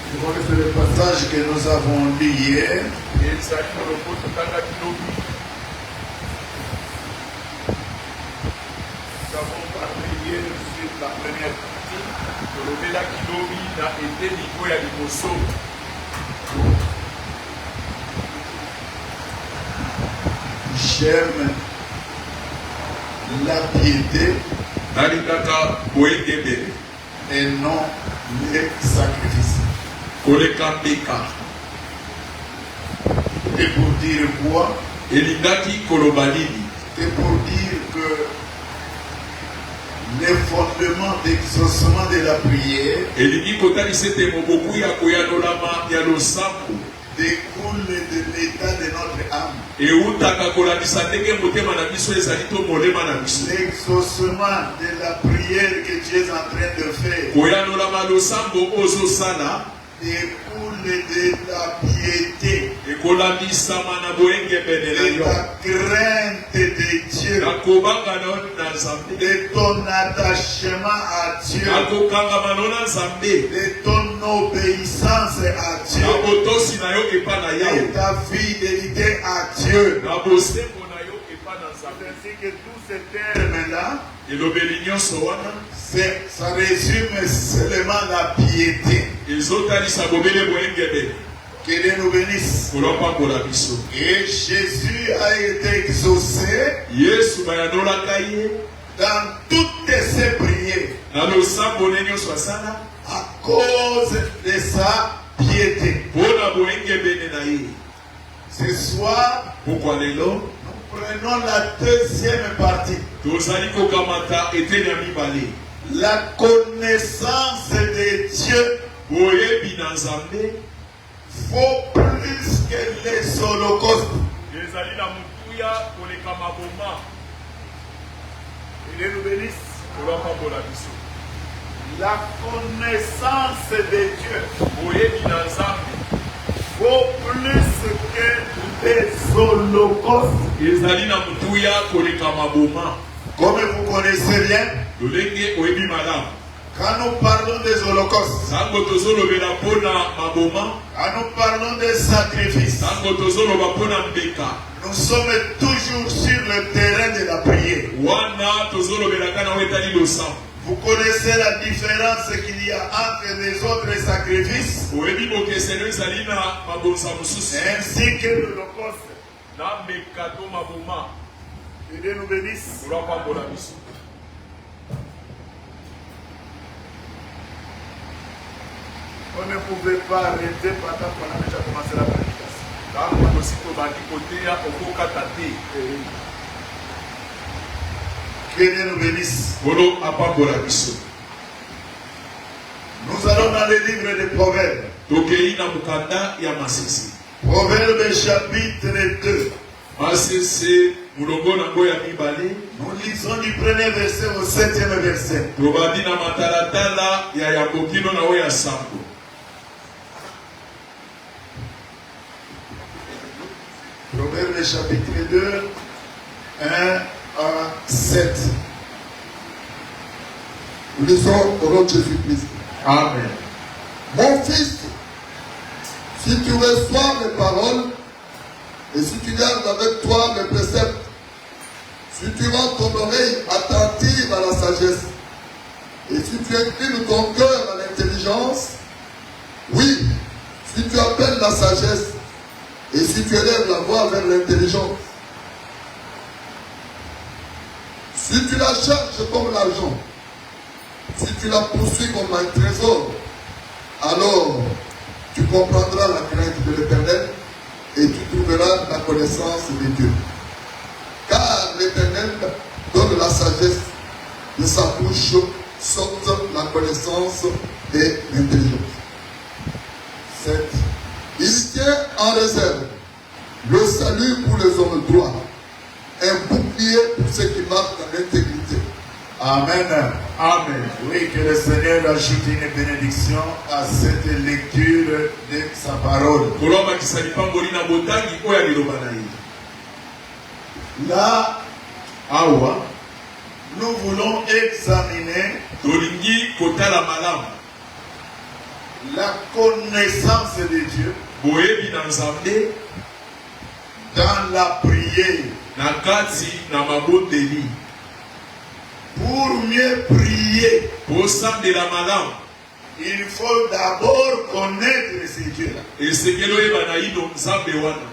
Je crois que c'est le passage que nous avons lu hier. Nous avons parlé hier sur la première partie. Le Kilobi a été niveau à l'Imoso. J'aime la piété et non les sacrifices. Et pour dire quoi? C'est pour dire que les fondements d'exaucement de la prière découlent de l'état de notre âme. L'exaucement de la prière que tu es en train de faire découle de la piété, de la crainte de Dieu, de ton attachement à Dieu, de ton obéissance à Dieu, de ta fidélité à Dieu. Ainsi que tous ces termes-là, ça résume seulement la piété. Que Dieu nous bénisse. Et Jésus a été exaucé dans toutes ses prières à cause de sa piété. Ce soir, nous prenons la deuxième partie. La connaissance de Dieu vaut plus que les holocaustes. Dieu nous bénisse. La connaissance de Dieu vaut plus que les holocaustes. Comme vous connaissez bien, quand nous parlons des holocaustes, quand nous parlons des sacrifices, nous sommes toujours sur le terrain de la prière. Vous connaissez la différence qu'il y a entre les autres sacrifices ainsi que l'holocauste. Que Dieu nous bénisse. On ne pouvait pas arrêter pendant qu'on a déjà commencé la prédication. Que Dieu nous bénisse. Nous allons dans le livre des Proverbes. Proverbes chapitre 2. Nous lisons du premier verset au 7e verset. Proverbes chapitre 2, 1 à 7. Nous lisons au nom de Jésus-Christ. Amen. Mon fils, si tu reçois mes paroles et si tu gardes avec toi mes préceptes, si tu rends ton oreille attentive à la sagesse et si tu inclines ton cœur à l'intelligence, oui, si tu appelles la sagesse et si tu élèves la voix vers l'intelligence, si tu la cherches comme l'argent, si tu la poursuis comme un trésor, alors tu comprendras la crainte de l'Éternel et tu trouveras la connaissance de Dieu. Car l'Éternel donne la sagesse, de sa bouche sortent la connaissance et l'intelligence. 7. Il tient en réserve le salut pour les hommes droits, un bouclier pour ceux qui marchent dans l'intégrité. Amen. Amen. Oui, que le Seigneur ajoute une bénédiction à cette lecture de sa parole. Là, nous voulons examiner tolingi kotala malamu la connaissance de Dieu boyebi na Nzambe dans la prière. na kati na mabondeli. Pour mieux prier, Posambela malamu il faut d'abord connaître ce Dieu-là. esekeli oyeba na ino Nzambe wana.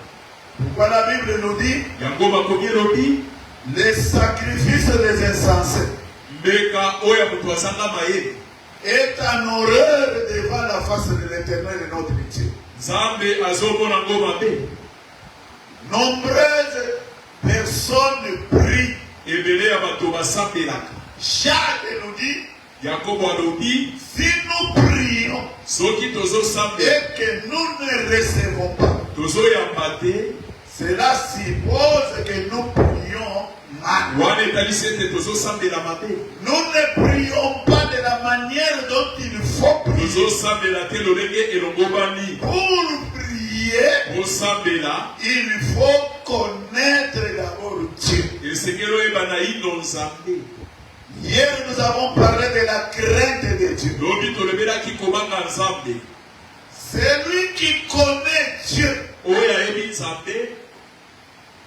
Pourquoi la Bible nous dit Yango bakomi elobi les sacrifices des insensés mbeka oyo ya moto azanga mayele est en horreur devant la face de l'Éternel et notre Dieu. Nzambe azomona ngo mabe. Nombreuses personnes prient. Ebele ya bato basambelaka. Jacques nous dit, Yakobo alobi si nous prions soki tozosambela et que nous ne recevons pas, tozoyamba te cela suppose que nous prions mal. wana etalisi ete tozosambela mabe. Nous ne prions pas de la manière dont il faut prier. Tozosambela te lolenge elongobani. Pour prier, Kosambela il faut connaître d'abord Dieu. esekeli oyeba na ino Nzambe. Hier, nous avons parlé de la crainte de Dieu. Lobi tolobelaki kobanga Nzambe. Celui qui connaît Dieu, Oyo ayebi Nzambe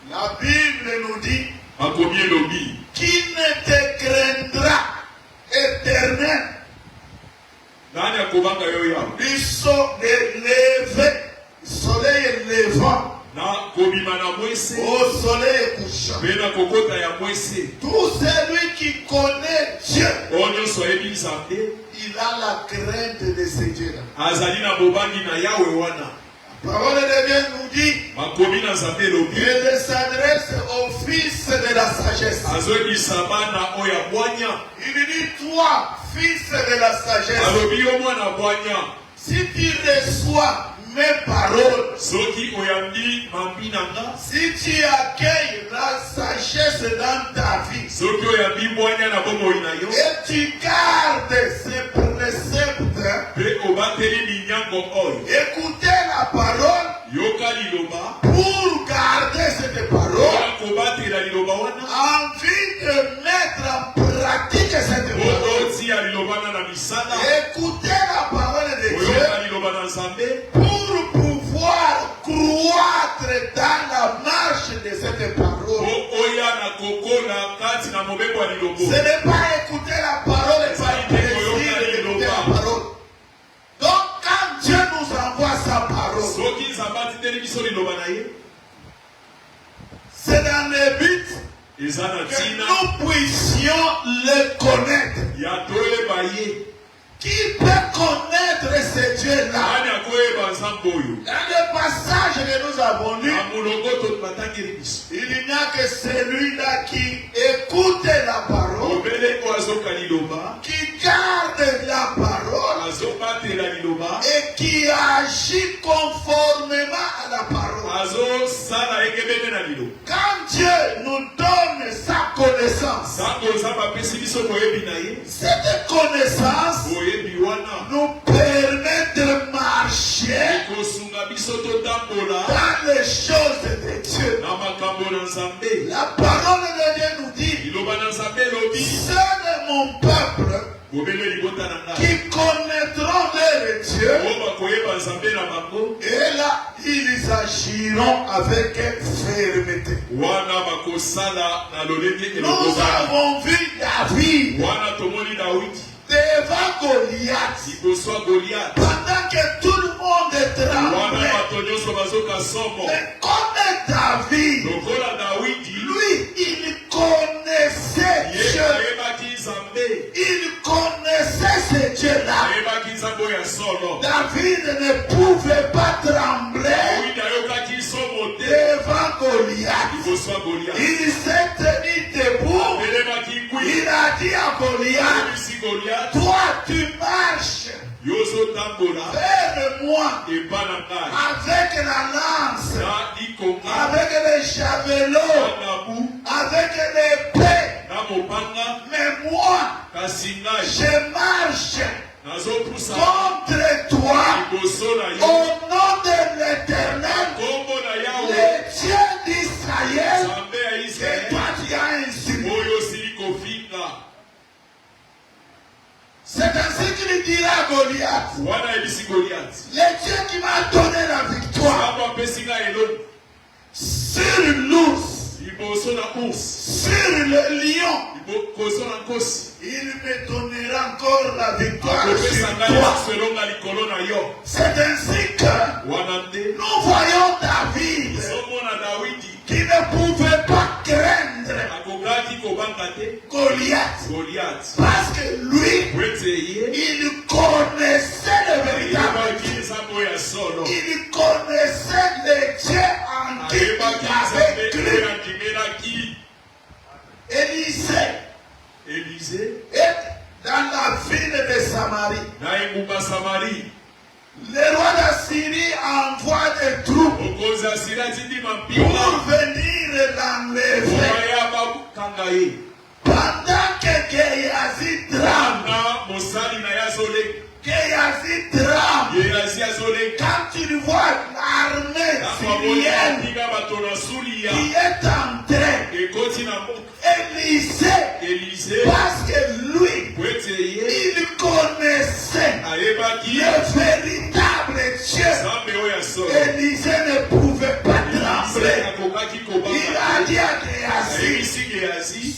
la Bible nous dit, bakomi elobi qui ne te craindra, éternel, nani akobanga yo yawe du soleil levant na kobima na mwese au soleil couchant. mpe na kokota ya mwese. Tout celui qui connaît Dieu, Oyo nyonso ayebi Nzambe il a la crainte de ce Dieu-là. azali na bobangi na yawe wana. La parole de Dieu nous dit, Bakomi na Nzambe elobi il s'adresse au fils de la sagesse. azoyebisa bana oyo ya bwanya. Il dit, toi, fils de la sagesse, alobi yo mwana bwanya si tu reçois mes paroles, soki oyambi mambi na nga, si tu accueilles la sagesse dans ta vie, soki oyambi bwanya na bomoi na yo et tu gardes ces préceptes, mpe obateli minyango oyo écoutez la parole yoka liloba pour garder cette parole, mpona kobatela liloba wana envie de mettre en pratique cette parole. po otia liloba na na misala Écoutez la parole de Dieu oyoka liloba na Nzambe pour pouvoir croître dans la marche de cette po parole. oya na kokola kati na mobeko ya lilobo. Ce n'est pas écouter la parole par plaisir d'écouter la parole. Donc quand Dieu nous envoie sa parole, soki Nzambe atindeli biso liloba na ye c'est dans le but eza na que ntina nous puissions le connaître. ya toyeba ye. Qui peut connaître ce Dieu-là? Nani akoyeba Nzambe oyo? Dans le passage que nous avons lu, Na molongoto batangeli biso il n'y a que celui-là qui écoute la parole, obele oyo azoka liloba qui garde la parole azobatela liloba et qui agit conformément à la parole. azosala ekebene na liloba. Quand Dieu nous donne sa connaissance, Ntango Nzambe apesi biso boyebi na ye, cette connaissance boyebi wana nous permet de marcher ekosunga biso totambola dans les choses de Dieu. na makambo na Nzambe. La parole de Dieu nous dit, Liloba na Nzambe elobi seul est mon peuple bobele libota na ngai qui connaîtront leur Dieu, oyo bakoyeba Nzambe na bango et là ils agiront avec fermeté. wana bakosala na lolenge Nous eloko. avons vu David Wana tomoni Dawidi devant Goliath, liboso ya Goliath. pendant que tout le monde Wana tremblait. bato nyonso bazoka somo. Mais comme David, Lokola Dawidi lui, il connaissait ye Dieu. ayebaki Nzambe, Il connaissait ce Dieu-là. ayebaki Nzambe oyo ya solo. David ne pouvait pas trembler Dawidi ayokaki somo te devant Goliath. liboso ya Goliath. Il s'est tenu debout. Abelemaki kwi Il a dit à Goliath, ayebisi Goliath toi tu marches yo ozotambola vers moi epa na ngai avec la lance, na likonga avec les javelots, na bu avec l'épée. na mopanga, Mais moi, kasi ngai je marche nazopusa contre toi liboso na au yo nom de l'Éternel, kombo na Yawe le Dieu d'Israël, Nzambe ya que Israeli toi tu as insulté. oyo osili kofinga. C'est ainsi qu'il dira à Goliath. Le Dieu qui m'a donné la victoire sur l'ours, sur le lion, il me donnera encore la victoire sur toi. C'est ainsi que nous voyons David qui ne pouvait pas craindre Goliath parce que lui, il connaissait le véritable Dieu. Il connaissait le Dieu en qui il avait cru. Élisée est dans la ville de Samarie. Le roi d'Assyrie envoie des troupes pour venir l'enlever. Pendant que Géasi tremble, quand tu vois l'armée syrienne qui est en train, Élisée, parce que lui, il connaissait le véritable Dieu. Élisée ne pouvait pas trembler. Il a dit à Géasi,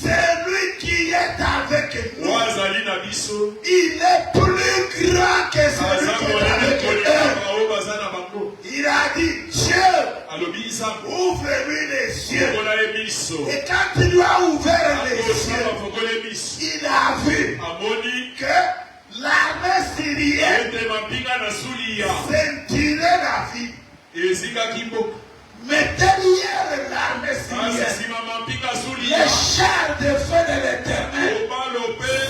c'est lui qui est avec nous. Il est plus grand que celui qui est avec eux. Il a dit, Dieu, ouvre-lui les yeux. Et quand il lui a ouvert les yeux, il a vu que l'armée syrienne ceinturait la ville. Mais derrière l'armée syrienne, les chars de feu de l'Éternel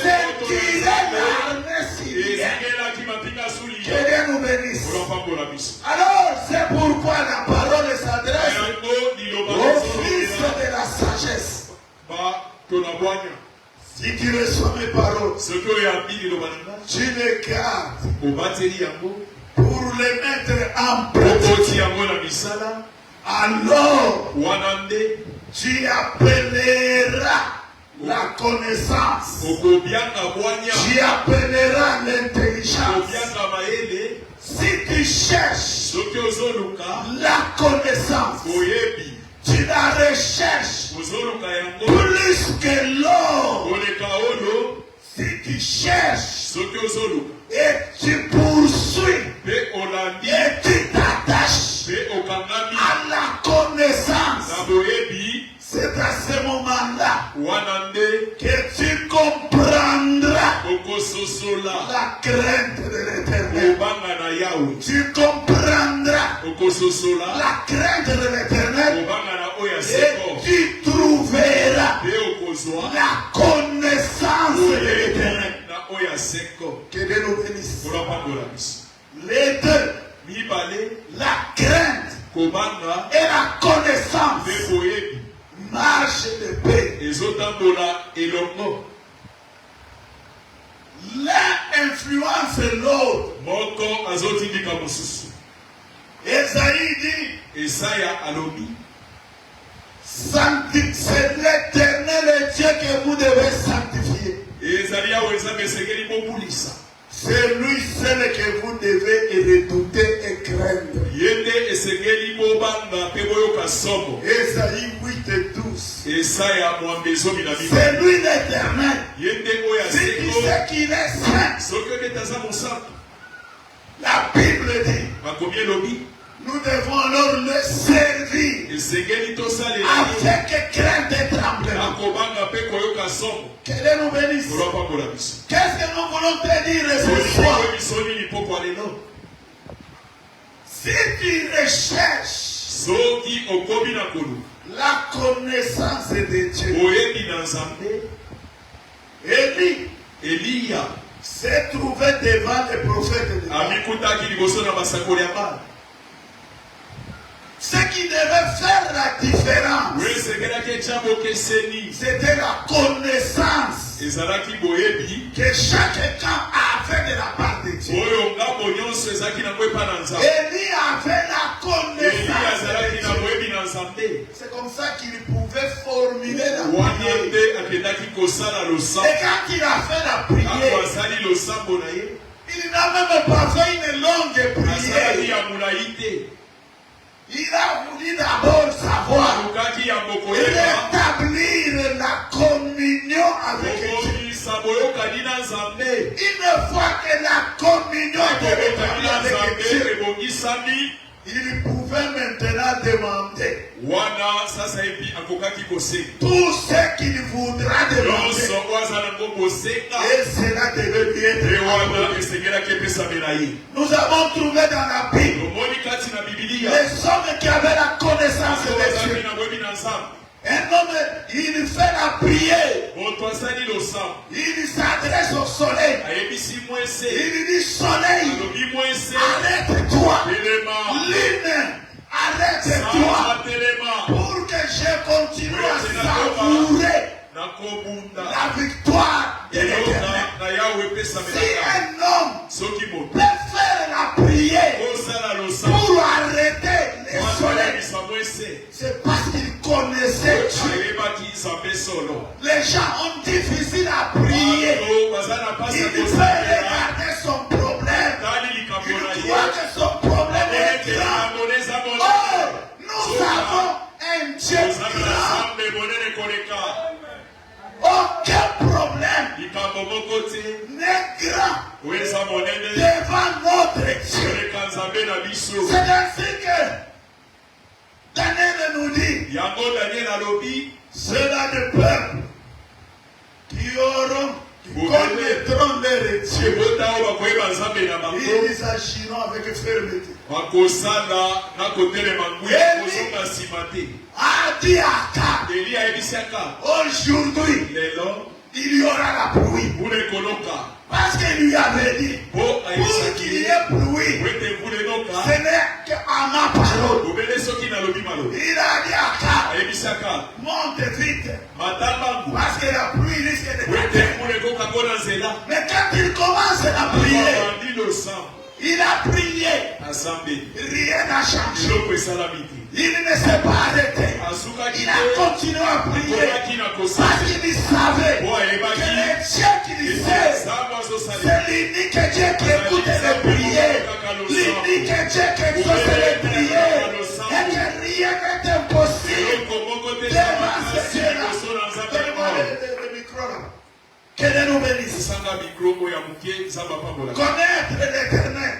ceinturaient l'armée syrienne. Que Dieu nous bénisse. Alors, c'est pourquoi la parole s'adresse au fils de la sagesse. Si tu reçois mes paroles, tu les gardes pour les mettre en pratique. Alors, tu appelleras la connaissance. Tu appelleras l'intelligence. Si tu cherches la connaissance, tu la recherches plus que l'or. Si tu cherches et tu poursuis et tu t'attaches à la connaissance, c'est à ce moment-là que tu comprendras la crainte de l'Éternel. Tu comprendras la crainte de l'Éternel et tu trouveras la connaissance de l'Éternel. Que Dieu nous bénisse. Les deux, la crainte et la connaissance marchent de paix. L'un influence l'autre. Esaïe dit, c'est l'Éternel Dieu que vous devez sanctifier. C'est lui seul que vous devez redouter et craindre. Esaïe 8 et 12. C'est lui l'Éternel. Si tu sais qu'il est saint, la Bible dit, nous devons alors le servir avec crainte et tremblement. Que Dieu nous bénisse. Qu'est-ce que nous voulons te dire ce soir? Si tu recherches la connaissance de Dieu, Élie s'est trouvé devant les prophètes de Baal. Ce qui devait faire la différence, c'était la connaissance que chaque camp avait de la part de Dieu. Élie avait la connaissance C'est comme ça qu'il pouvait formuler la prière. Et quand il a fait la prière, il n'a même pas fait une longue prière. Il a voulu d'abord savoir rétablir la communion avec Dieu. Une fois que la communion était rétablie avec Dieu, il pouvait maintenant demander tout ce qu'il voudra demander. Et cela devait lui être accordé. Nous avons trouvé dans la Bible les hommes qui avaient la connaissance de Dieu. Un homme, il fait la prière. Il s'adresse au soleil. Il dit soleil, arrête-toi. Lune, arrête-toi. Pour que je continue à savourer la victoire de l'Éternel. Si un homme peut faire la prière pour arrêter le soleil, c'est parce qu'il connaissait Dieu. Les gens ont difficile à prier. Il peut regarder son problème. Il croit que son problème est grand. Oh, nous avons un Dieu grand. Aucun problème n'est grand devant notre Dieu. C'est ainsi que Daniel nous dit, ceux-là de peuple qui connaîtront leur Dieu, ils agiront avec fermeté. A dit à Akab, aujourd'hui, il y aura la pluie. Parce qu'il lui avait dit, pour qu'il y ait pluie, ce n'est qu'à ma parole. Il a dit à Akab, monte vite. Parce que la pluie risque de tomber. Mais quand il commence la prière, il a prié. Rien n'a changé. Il ne s'est pas arrêté. Il a continué à prier. Parce qu'il savait que le Dieu qu'il sait, c'est l'unique Dieu qui écoute les prières. L'unique Dieu qui exauce les prières. Et que rien n'est impossible devant ce Dieu-là. Donne-moi le micro là. Que Dieu nous bénisse. Connaître l'Éternel.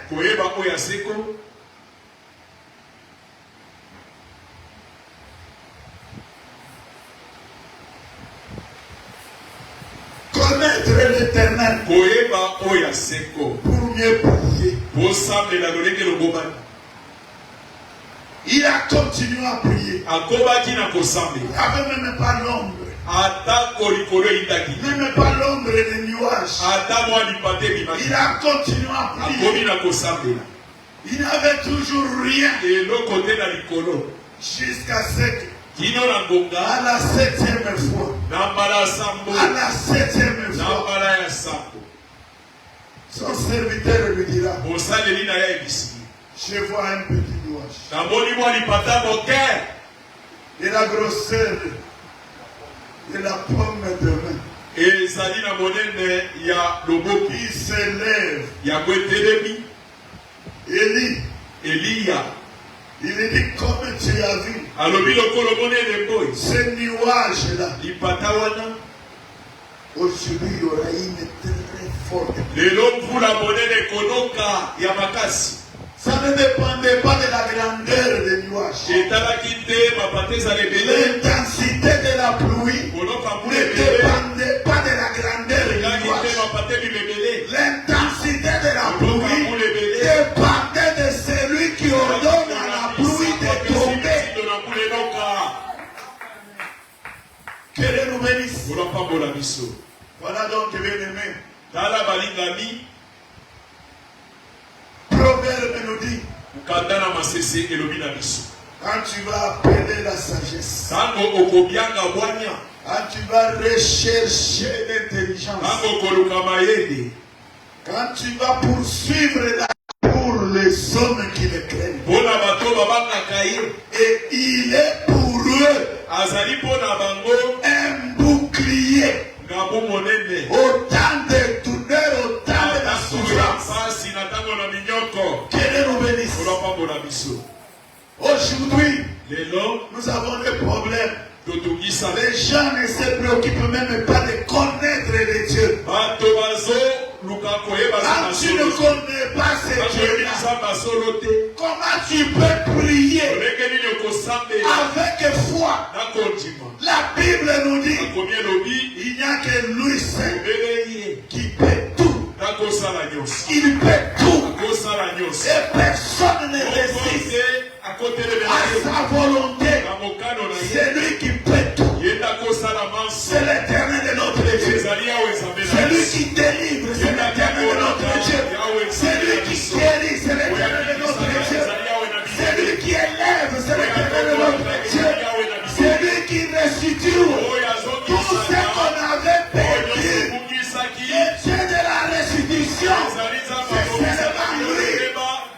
Connaître l'Éternel pour mieux prier. Il a continué à prier. Il n'avait même pas l'ombre. Même pas l'ombre des nuages. Il a continué à prier. Il n'avait toujours rien. Jusqu'à ce que à la 7e fois, son serviteur lui dira, je vois un petit nuage de la grosseur de la pomme de main. Il s'élève. Élie, il dit, comme tu as vu, ce nuage-là, aujourd'hui il y aura une très forte. Ça ne dépendait pas de la grandeur des nuages. L'intensité de la pluie ne dépendait pas de la grandeur des nuages. L'intensité de la pluie dépendait de celui qui ordonne à la pluie de tomber. Que Dieu nous bénisse. Voilà donc, bien-aimé. Proverbe nous dit, quand tu vas appeler la sagesse, quand tu vas rechercher l'intelligence, quand tu vas poursuivre la pour les hommes qui le craignent, Et il est pour eux un bouclier. Au temps de douleur, au temps de la souffrance. Que Dieu nous bénisse. Aujourd'hui, nous avons des problèmes. Les gens ne se préoccupent même pas de connaître les dieux. Quand tu ne connais pas ces dieux-là, comment tu peux prier avec foi? La Bible nous dit il n'y a que lui seul qui peut tout. Il peut tout. Et personne ne résiste à sa volonté. C'est lui qui peut tout. C'est l'Éternel de notre Dieu. C'est lui qui délivre. C'est l'Éternel de notre Dieu. C'est lui qui guérit. C'est l'Éternel de notre Dieu. C'est lui qui élève. C'est l'Éternel de notre Dieu. C'est lui qui restitue tout ce qu'on avait perdu. Le Dieu de la restitution. C'est seulement lui.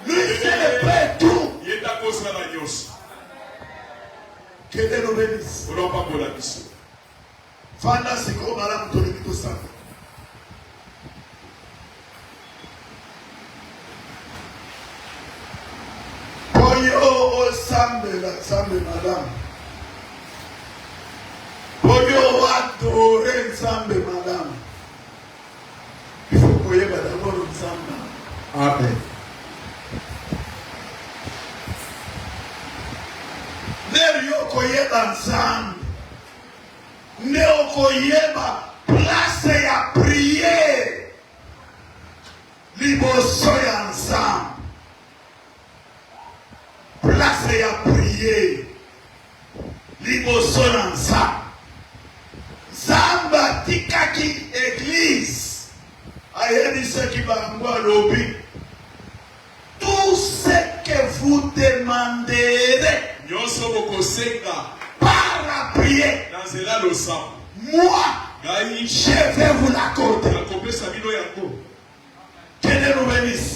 Lui, c'est le Père tout. Que Dieu nous bénisse. Fanda siko malamu tolibito sana. Poyo o sambe madame. Poyo adore sambe madame. Il faut poyer d'abord sambe. Amen. Nero koyeba nzambe. Nero koyeba place ya prier. Liboso ya nzambe. Place ya prier. Liboso ya nzambe. Nzambe atikaki église. Ayebi ce qui va ngwa lobi. Tout ce que vous demanderez par la prière, moi, je vais vous l'accorder. Que Dieu nous bénisse.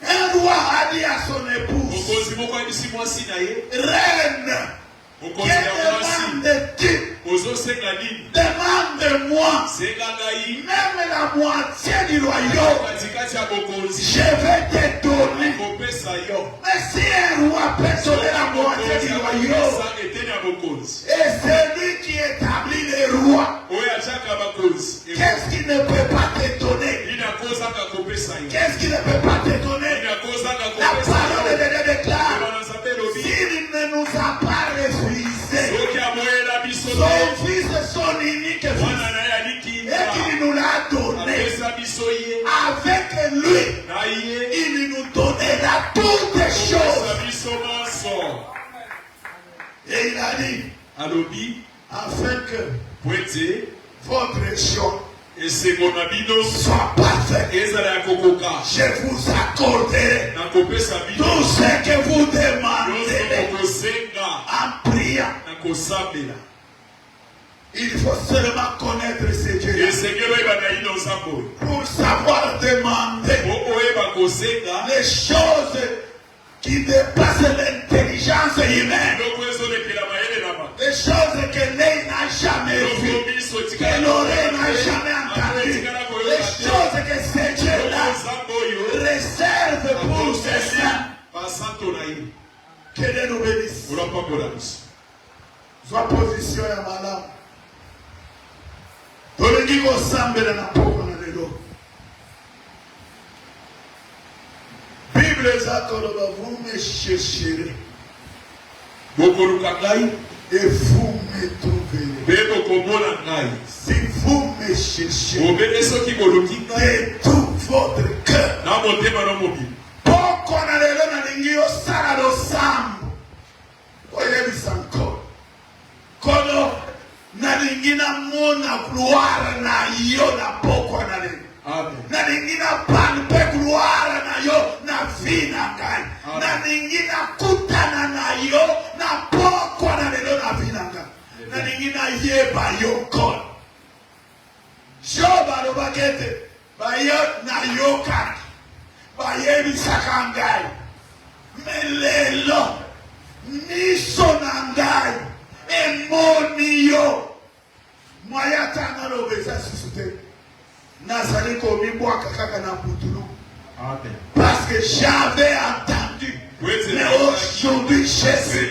Un roi a dit à son épouse, reine, que demandes-tu? Demande-moi même la moitié du royaume. Je vais te donner. Mais si un roi peut donner la moitié du royaume, et celui qui établit les rois, qu'est-ce qu'il ne peut pas te donner? Qu'est-ce qu'il ne peut pas te donner? La parole de Dieu déclare, s'il ne nous a pas refusé son fils, son unique fils, et qu'il nous l'a donné, avec lui, il nous donnera toutes les choses. Et il a dit, afin que votre choix soit parfait, je vous accorderai tout ce que vous demandez en priant. Il faut seulement connaître ce Dieu pour savoir demander les choses qui dépassent l'intelligence humaine, les choses que l'œil n'a jamais vues, que l'oreille n'a jamais entendues, les choses que ce Dieu-là réserve pour ses saints. Que Dieu nous bénisse. Soit position ya malamu. Tolingi kosambela na poko na lelo. Bible zakoloba, vous me chercherez. Et vous me trouverez. Si vous me cherchez de tout votre cœur. Poko na lelo na lingi osala do sambo. Oyebisa encore. Kono na lingina mona gloire na yo na poko na le. Na lingina palpe gloire na yo na vina ngai. Na lingina kutana na yo na poko na le na vina ngai. Na lingina yeba yo kon. Joba lo bakete ba yo na yo kaki. Ba yebi sakangai. Melelo. Miso nangai. Emoni yo. Moyata nalobeza susute. Nazali komi bwaka kaka na putulu. Amen. Parce que j'avais entendu. Mais aujourd'hui, Jésus,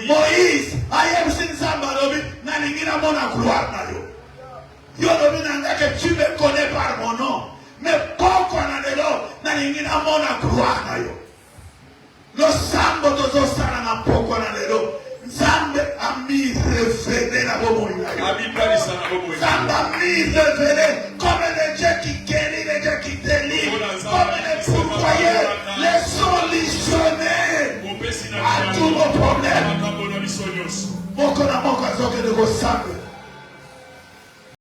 Moïse, ayem sinzamba lobi, nalingina mona gloire na yo. Yo lobi nanga que tu me connais par mon nom. Mais poko na lelo, nalingina mona gloire na yo. Lo sambo tozo sala na poko na lelo. Nzambe a mis révélé la bobo na yo. Nzambe a mis révélé comme le Dieu qui guérit, le Dieu qui délivre, comme le pourvoyeur, les solutionner à tous nos problèmes. Moko na moko azoke de go sambe.